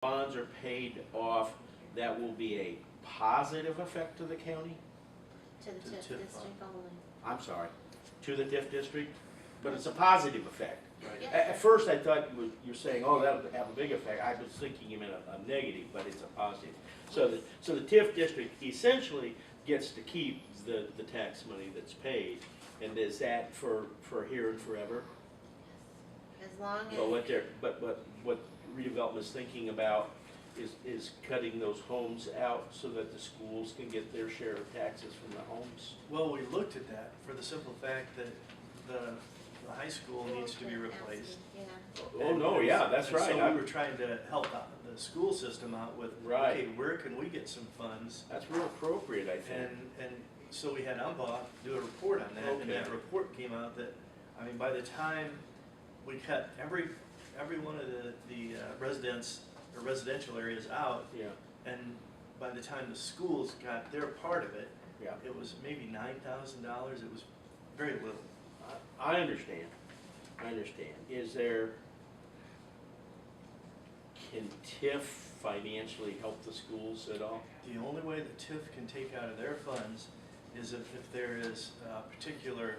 bonds are paid off, that will be a positive effect to the county? To the TIF district only. I'm sorry, to the TIF district, but it's a positive effect. Right. Yeah. At first, I thought you're saying, oh, that would have a big effect. I was thinking you meant a negative, but it's a positive. So the TIF district essentially gets to keep the tax money that's paid. And is that for here and forever? As long as. But what redevelopment is thinking about is cutting those homes out so that the schools can get their share of taxes from the homes. Well, we looked at that for the simple fact that the high school needs to be replaced. Yeah. Oh, no, yeah, that's And right. so we were trying to help out the school system out with, Right. okay, where can we get some funds? That's real appropriate, I think. And so we had UMBA do a report on that, and Okay. that report came out that, I mean, by the time we cut every one of the residential areas out, Yeah, and by the time the schools got their part of it, yeah. it was maybe $9,000. It was very little. I understand. I understand. Can TIF financially help the schools at all? The only way the TIF can take out of their funds is if there is a particular,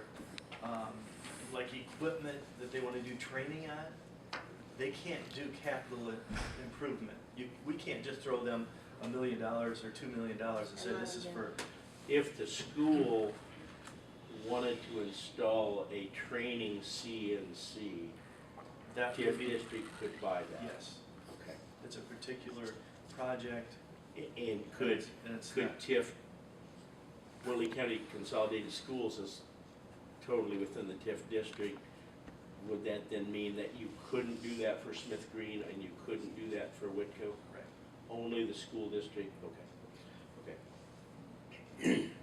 like equipment that they want to do training on, they can't do capital improvement. We can't just throw them $1 million or $2 million and say this is for. If the school wanted to install a training CNC, That TIF could be, district could buy that? yes, Okay. it's a particular project. And could And it's Could not, TIF, Willie County Consolidated Schools is totally within the TIF district. Would that then mean that you couldn't do that for Smith Green and you couldn't do that for Whitco? right. Only the school district? Okay.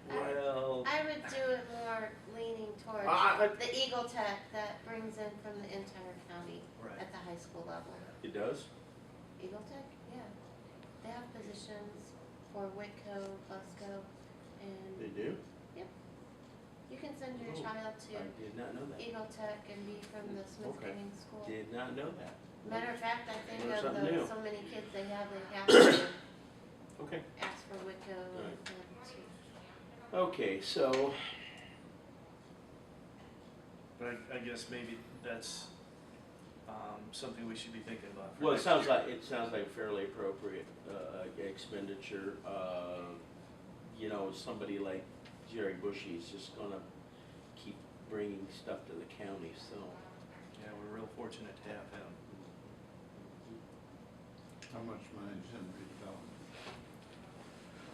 Well, I would do it more leaning towards the Eagle Tech that brings in from the entire county right. at the high school level. It does? Eagle Tech, yeah. They have positions for Whitco, Busco, They and do? you can send your Oh, child I to did not know that. Eagle Tech and be from the Smith Okay. Green School. Did not know that. Matter of fact, I think Learn of something new. so many kids they have to Okay. ask for Whitco and Right. to. Okay, so, But I guess maybe that's something we should be thinking about. for well, it next sounds year. like fairly appropriate expenditure. Somebody like Jerry Bushy is just gonna keep bringing stuff to the county, so. Yeah, we're real fortunate to have him. How much money is in redevelopment?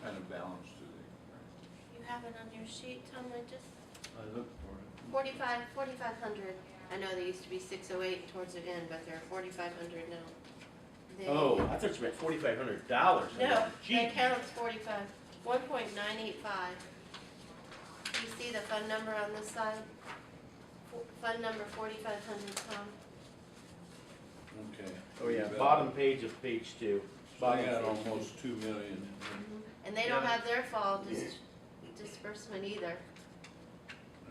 Kind of balance do they? You have it on your sheet, Tom, I looked for it. 4,500. I know they used to be 608 towards the end, but they're 4,500 now. They, Oh, I thought you meant $4,500. No, Gee. the account's 1.985. You see the fund number on this side? Fund number 4,500, Tom. Okay. Oh, yeah, Redevelopment. bottom page of page 2. So I Bottom got page. almost 2 million. And they don't Yeah. have their fall disbursement either.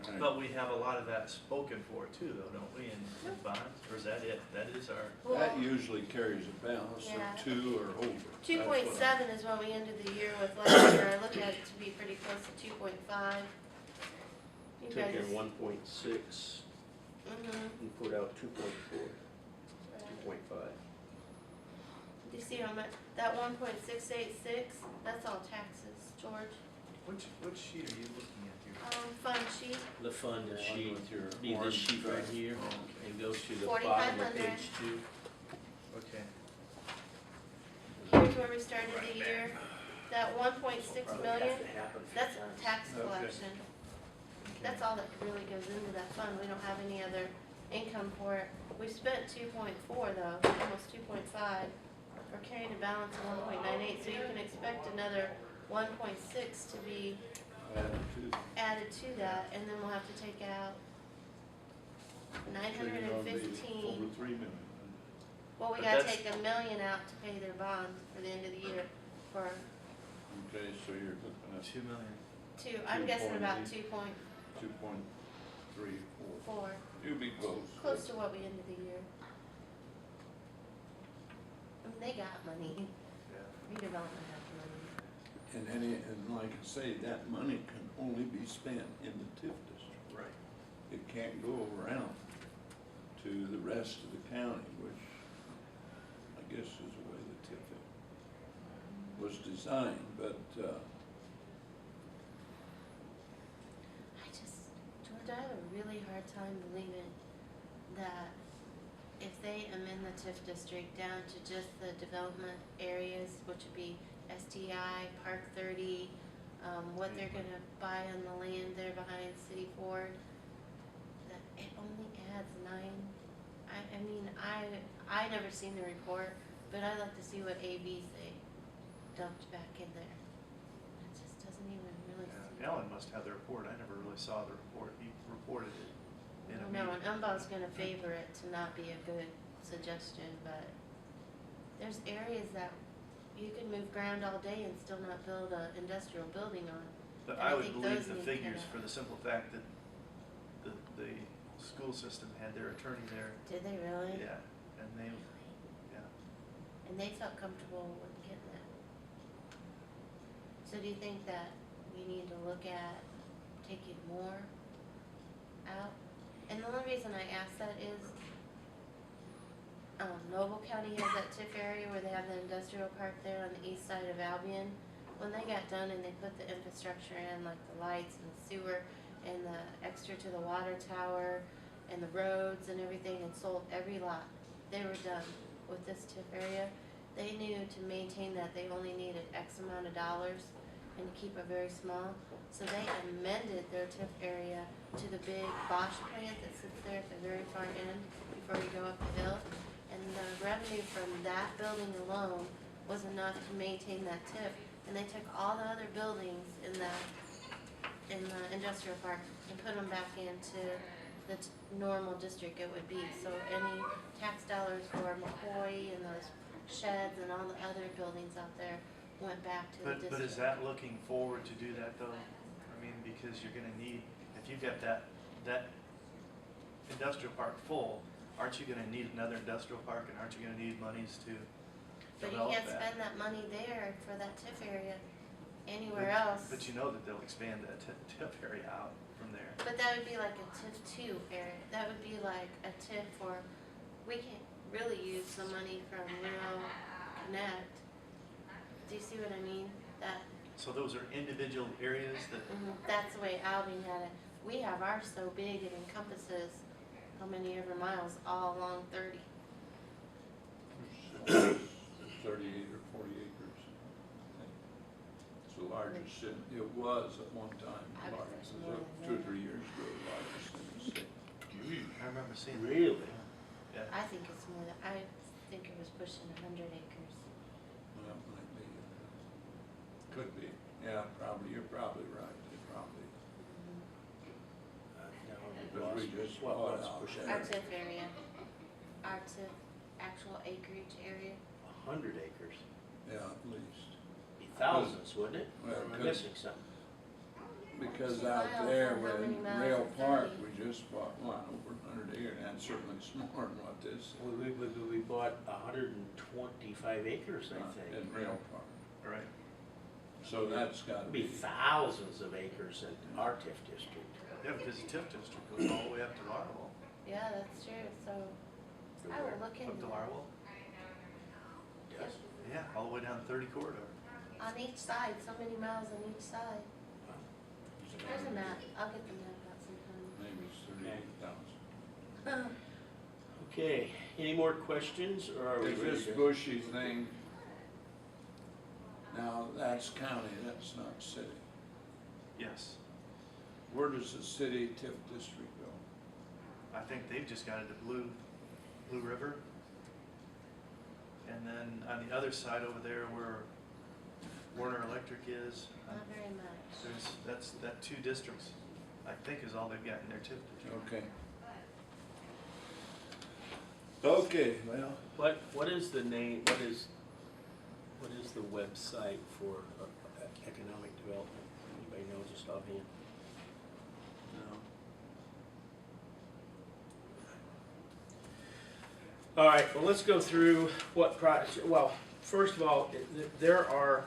All right. But we have a lot of that spoken for too, though, don't we, in bonds? Or is that it? That is our, That usually carries a balance Yeah. of 2 or over. That's 2.7 is what we ended the year with last year. I look at it to be pretty close to 2.5. You Took guys. in 1.6 and put out 2.4, 2.5. Do you see how much, that 1.686, that's all taxes, George. which sheet are you looking at here? Fund sheet, The fund One sheet, with your need this orange sheet right stripe. here, Oh, okay. and goes to the bottom of 4,500. page 2. Okay. here's where we started the year. That 1.6 million, that's tax Okay. collection. That's all that really goes into that fund. We don't have any other income for it. We spent 2.4 though, almost 2.5. We're carrying a balance of 1.98, so you can expect another 1.6 to be added to that, and then we'll have to take out So you're gonna be 915. over 3 million. Well, we But gotta that's- take $1 million out to pay their bonds for the end of the year for Okay, so you're looking at 2 million. two, I'm guessing about 2.8. 2.4, 2.34. You'll be close. close to what we ended the year. And mean, they got money, Yeah. redevelopment has money. And like I say, that money can only be spent in the TIF district. Right. It can't go around to the rest of the county, which I guess is the way the TIF was designed, but, George, I have a really hard time believing that if they amend the TIF district down to just the development areas, which would be STI, Park 30, what they're gonna buy on the land there behind City Ford, that it only adds 9. I mean, I never seen the report, but I'd like to see what ABs they dumped back in there. It just doesn't even really seem. Yeah. Alan must have the report. I never really saw the report. He reported it in a No, meeting. and Umbau's gonna favor it to not be a good suggestion, but there's areas that you can move ground all day and still not build an industrial building on. But And I I would think believe those the need figures cut for out. the simple fact that the school system had their attorney there. Did they really? Yeah, and they, yeah. And they felt comfortable with getting it. So do you think that we need to look at taking more out? And the only reason I ask that is, Noble County has that TIF area where they have the industrial park there on the east side of Albion. When they got done and they put the infrastructure in, like the lights and the sewer and the extra to the water tower and the roads and everything, and sold every lot, they were done with this TIF area. They knew to maintain that they only needed X amount of dollars and to keep it very small. So they amended their TIF area to the big Bosch plant that sits there at the very far end before you go up the hill. And the revenue from that building alone was enough to maintain that TIF. And they took all the other buildings in the industrial park and put them back into the normal district it would be. So any tax dollars for McCoy and those sheds and all the other buildings out there went back to the district. But is that looking forward to do that though? I mean, because you're gonna need, if you've got that industrial park full, aren't you gonna need another industrial park, and aren't you gonna need monies to But you develop can't that? spend that money there for that TIF area anywhere else. But you know that they'll expand that TIF area out from there. But that would be like a TIF 2 area. That would be like a TIF for, we can't really use the money from Real Connect. Do you see what I mean? So those are individual areas that, That's the way Albion had it. We have ours so big it encompasses how many ever miles all along 30. 38 or 40 acres. It's the largest, it was at one time, I the bet largest, there's more than 2 or that. 3 years ago, the largest in the state. I remember seeing that. Really? Yeah. I think it's more than, I think it was pushing 100 acres. Well, it might be, could be, yeah, probably, you're probably right, it probably, because we just bought out. Our TIF area, our TIF actual acreage area. 100 acres. Yeah, at least, Be thousands, wouldn't it? Well, Or am I could- missing something? because So out miles there on how with many miles Rail of Park, 30? we just bought one over 100 acres, and certainly smaller than what this is. We bought 125 acres, I think. In Rail Park, Right. so that's gotta It'd be be, thousands of acres in our TIF district. Yeah, because the TIF district goes all the way up to Larwell. Yeah, that's true. So I will look into Up to that. Larwell? Yes. Yeah, all the way down 30 corridor. On each side, so many miles on each side. There's a map. I'll get the map out sometime. maybe it's 38,000. Okay, any more questions, or are we Is ready this to? Bushy thing, now that's county, that's not city. Yes. Where does the city TIF district go? I think they've just got it at Blue River. And then on the other side over there where Warner Electric is, Not very much. that 2 districts, I think is all they've got in their TIF district. Okay. Okay, well, What is the name, what is the website for economic development? Anybody knows just offhand? No. All right, well, let's go through what well, first of all, there are